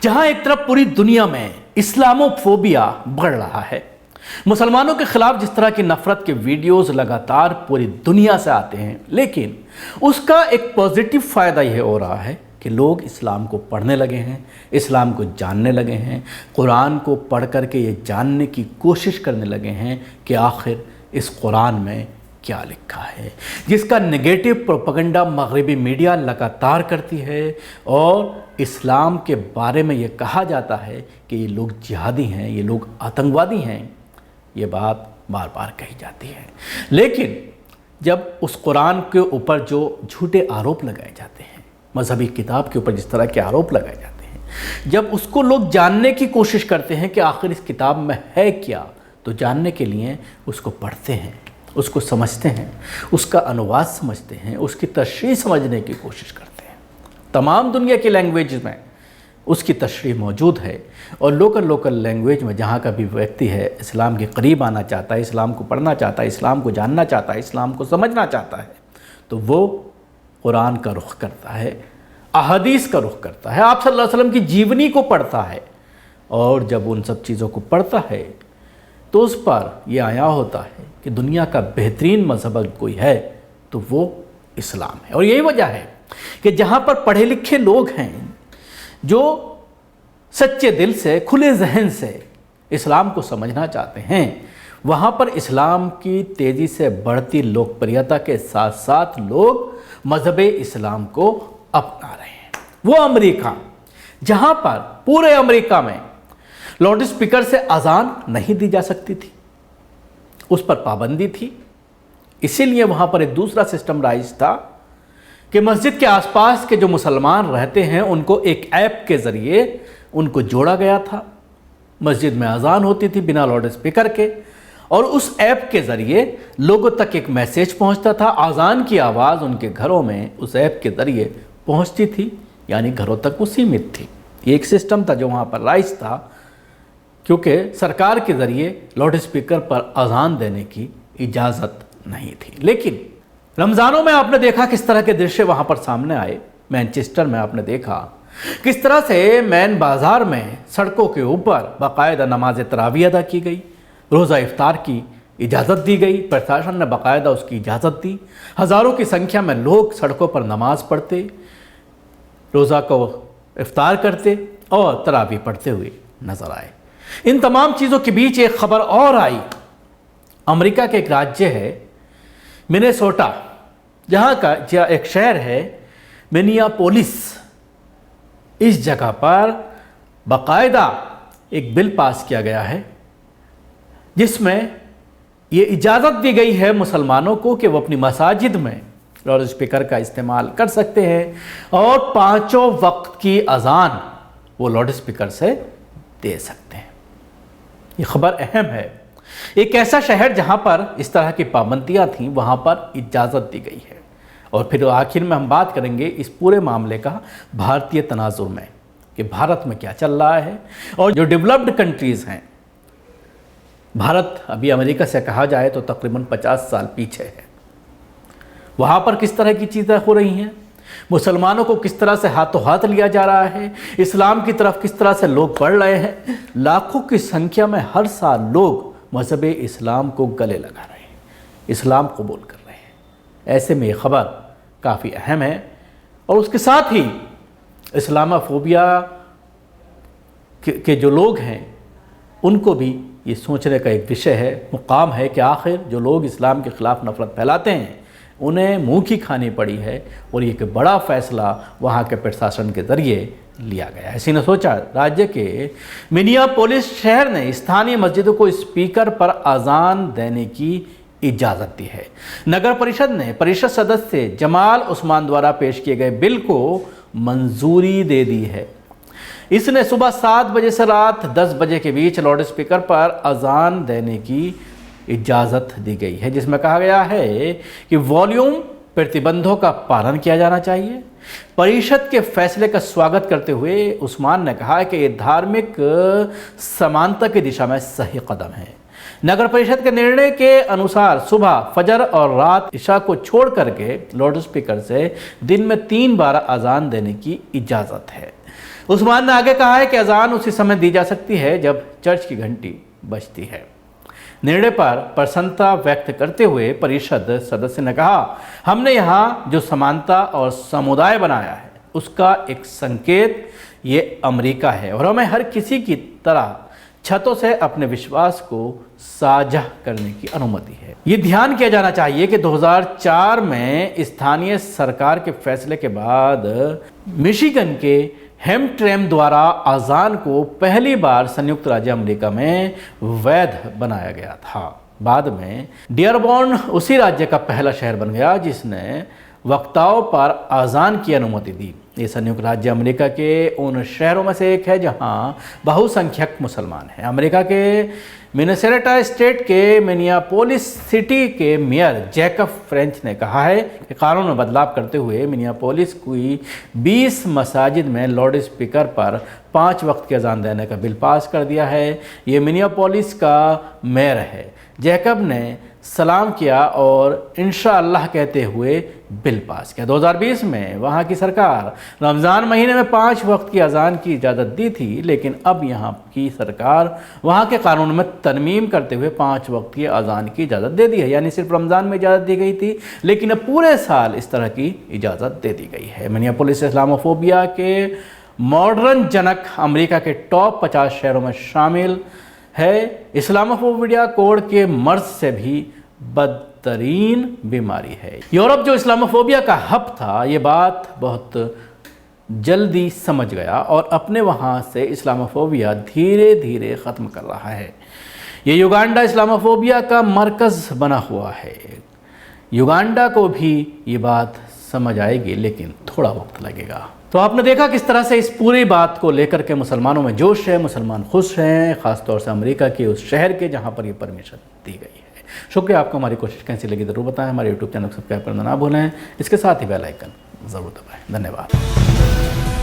जहां एक तरफ पूरी दुनिया में इस्लामोफोबिया बढ़ रहा है, मुसलमानों के खिलाफ जिस तरह की नफरत के वीडियोस लगातार पूरी दुनिया से आते हैं, लेकिन उसका एक पॉजिटिव फ़ायदा यह हो रहा है कि लोग इस्लाम को पढ़ने लगे हैं, इस्लाम को जानने लगे हैं, कुरान को पढ़ करके ये जानने की कोशिश करने लगे हैं कि आखिर इस कुरान में क्या लिखा है, जिसका नेगेटिव प्रोपेगेंडा मगरबी मीडिया लगातार करती है। और इस्लाम के बारे में ये कहा जाता है कि ये लोग जिहादी हैं, ये लोग आतंकवादी हैं, ये बात बार बार कही जाती है। लेकिन जब उस कुरान के ऊपर जो झूठे आरोप लगाए जाते हैं, मजहबी किताब के ऊपर जिस तरह के आरोप लगाए जाते हैं, जब उसको लोग जानने की कोशिश करते हैं कि आखिर इस किताब में है क्या, तो जानने के लिए उसको पढ़ते हैं, उसको समझते हैं, उसका अनुवाद समझते हैं, उसकी तशरीह समझने की कोशिश करते हैं। तमाम दुनिया की लैंग्वेज में उसकी तशरीह मौजूद है और लोकल लैंग्वेज में जहाँ का भी व्यक्ति है इस्लाम के करीब आना चाहता है, इस्लाम को पढ़ना चाहता है, इस्लाम को जानना चाहता है, इस्लाम को समझना चाहता है, तो वो कुरान का रुख करता है, अहादीस का रुख करता है, आप सल्लल्लाहु अलैहि वसल्लम की जीवनी को पढ़ता है। और जब उन सब चीज़ों को पढ़ता है तो उस पर यह आया होता है कि दुनिया का बेहतरीन मज़हब कोई है तो वो इस्लाम है। और यही वजह है कि जहाँ पर पढ़े लिखे लोग हैं जो सच्चे दिल से, खुले जहन से इस्लाम को समझना चाहते हैं, वहाँ पर इस्लाम की तेज़ी से बढ़ती लोकप्रियता के साथ साथ लोग मज़हब इस्लाम को अपना रहे हैं। वो अमेरिका, जहाँ पर पूरे अमेरिका में लाउड स्पीकर से अजान नहीं दी जा सकती थी, उस पर पाबंदी थी। इसीलिए वहाँ पर एक दूसरा सिस्टम राइज था कि मस्जिद के आसपास के जो मुसलमान रहते हैं उनको एक ऐप के ज़रिए उनको जोड़ा गया था। मस्जिद में अजान होती थी बिना लाउड स्पीकर के, और उस ऐप के ज़रिए लोगों तक एक मैसेज पहुंचता था। अजान की आवाज़ उनके घरों में उस ऐप के ज़रिए पहुंचती थी, यानी घरों तक वो सीमित थी। ये एक सिस्टम था जो वहाँ पर राइज था, क्योंकि सरकार के ज़रिए लाउड स्पीकर पर अजान देने की इजाज़त नहीं थी। लेकिन रमज़ानों में आपने देखा किस तरह के दृश्य वहाँ पर सामने आए। मैनचेस्टर में आपने देखा किस तरह से मैन बाज़ार में सड़कों के ऊपर बाकायदा नमाज तरावी अदा की गई, रोज़ा इफ्तार की इजाज़त दी गई, प्रशासन ने बाकायदा उसकी इजाज़त दी। हज़ारों की संख्या में लोग सड़कों पर नमाज़ पढ़ते, रोज़ा को इफ्तार करते और तरावी पढ़ते हुए नज़र आए। इन तमाम चीज़ों के बीच एक ख़बर और आई। अमेरिका के एक राज्य है मिनेसोटा, जहाँ का एक शहर है मिनियापोलिस। इस जगह पर बाकायदा एक बिल पास किया गया है जिसमें ये इजाज़त दी गई है मुसलमानों को कि वो अपनी मसाजिद में लाउड स्पीकर का इस्तेमाल कर सकते हैं और 5 वक्त की अजान वो लाउड स्पीकर से दे सकते हैं। ये खबर अहम है। एक ऐसा शहर जहाँ पर इस तरह की पाबंदियाँ थीं, वहाँ पर इजाज़त दी गई है। और फिर आखिर में हम बात करेंगे इस पूरे मामले का भारतीय तनाजुर में कि भारत में क्या चल रहा है और जो डेवलप्ड कंट्रीज़ हैं, भारत अभी अमेरिका से कहा जाए तो तकरीबन 50 साल पीछे है, वहाँ पर किस तरह की चीज़ें हो रही हैं, मुसलमानों को किस तरह से हाथों हाथ लिया जा रहा है, इस्लाम की तरफ किस तरह से लोग बढ़ रहे हैं। लाखों की संख्या में हर साल लोग मज़हब इस्लाम को गले लगा रहे हैं, इस्लाम कबूल कर रहे हैं। ऐसे में ये ख़बर काफ़ी अहम है और उसके साथ ही इस्लामोफोबिया के जो लोग हैं उनको भी ये सोचने का एक विषय है, मुकाम है कि आखिर जो लोग इस्लाम के ख़िलाफ़ नफ़रत फैलाते हैं उन्हें मुँह की खानी पड़ी है और ये एक बड़ा फ़ैसला वहाँ के प्रशासन के ज़रिए लिया गया है। इसी ने सोचा राज्य के मिनियापोलिस शहर ने स्थानीय मस्जिदों को स्पीकर पर अजान देने की इजाज़त दी है। नगर परिषद ने परिषद सदस्य जमाल उस्मान द्वारा पेश किए गए बिल को मंजूरी दे दी है। इसने सुबह 7 बजे से रात 10 बजे के बीच लाउड स्पीकर पर अजान देने की इजाज़त दी गई है, जिसमें कहा गया है कि वॉल्यूम प्रतिबंधों का पालन किया जाना चाहिए। परिषद के फैसले का स्वागत करते हुए उस्मान ने कहा कि ये धार्मिक समानता की दिशा में सही कदम है। नगर परिषद के निर्णय के अनुसार सुबह फजर और रात इशा को छोड़ करके लाउड स्पीकर से दिन में 3 बार अजान देने की इजाज़त है। उस्मान ने आगे कहा है कि अजान उसी समय दी जा सकती है जब चर्च की घंटी बजती है। निर्णय पर प्रसन्नता व्यक्त करते हुए परिषद सदस्य ने कहा, हमने यहाँ जो समानता और समुदाय बनाया है उसका एक संकेत ये अमेरिका है और हमें हर किसी की तरह छतों से अपने विश्वास को साझा करने की अनुमति है। ये ध्यान किया जाना चाहिए कि 2004 में स्थानीय सरकार के फैसले के बाद मिशिगन के हेम्पट्रेम द्वारा अजान को पहली बार संयुक्त राज्य अमेरिका में वैध बनाया गया था। बाद में डियरबॉर्न उसी राज्य का पहला शहर बन गया जिसने वक्ताओं पर अजान की अनुमति दी। ये संयुक्त राज्य अमेरिका के उन शहरों में से एक है जहां बहुसंख्यक मुसलमान हैं। अमेरिका के मिनेसोटा स्टेट के मिनियापोलिस सिटी के मेयर जैकब फ्रेंच ने कहा है कि कानून में बदलाव करते हुए मिनियापोलिस की 20 मसाजिद में लाउड स्पीकर पर 5 वक्त की अजान देने का बिल पास कर दिया है। ये मिनियापोलिस का मेयर है। जैकब ने सलाम किया और इंशाअल्लाह कहते हुए बिल पास किया। 2020 में वहाँ की सरकार रमज़ान महीने में 5 वक्त की अजान की इजाज़त दी थी, लेकिन अब यहाँ की सरकार वहाँ के कानून में तरमीम करते हुए 5 वक्त की अजान की इजाज़त दे दी है। यानी सिर्फ रमज़ान में इजाज़त दी गई थी, लेकिन अब पूरे साल इस तरह की इजाज़त दे दी गई है। मिनियापोलिस इस्लामोफोबिया के मॉडर्न जनक अमेरिका के टॉप 50 शहरों में शामिल है। इस्लामोफोबिया कोड के मर्ज से भी बदतरीन बीमारी है। यूरोप जो इस्लामोफोबिया का हब था, ये बात बहुत जल्दी समझ गया और अपने वहाँ से इस्लामोफोबिया धीरे धीरे ख़त्म कर रहा है। ये युगांडा इस्लामोफोबिया का मरकज़ बना हुआ है। युगांडा को भी ये बात समझ आएगी, लेकिन थोड़ा वक्त लगेगा। तो आपने देखा किस तरह से इस पूरी बात को लेकर के मुसलमानों में जोश है, मुसलमान खुश हैं, ख़ासतौर से अमेरिका के उस शहर के जहाँ पर ये परमिशन दी गई है। शुक्रिया आपको। हमारी कोशिश कैसी लगी ज़रूर बताएं। हमारे यूट्यूब चैनल को सब्सक्राइब करना ना भूलें। इसके साथ ही बेल आइकन ज़रूर दबाएं। धन्यवाद।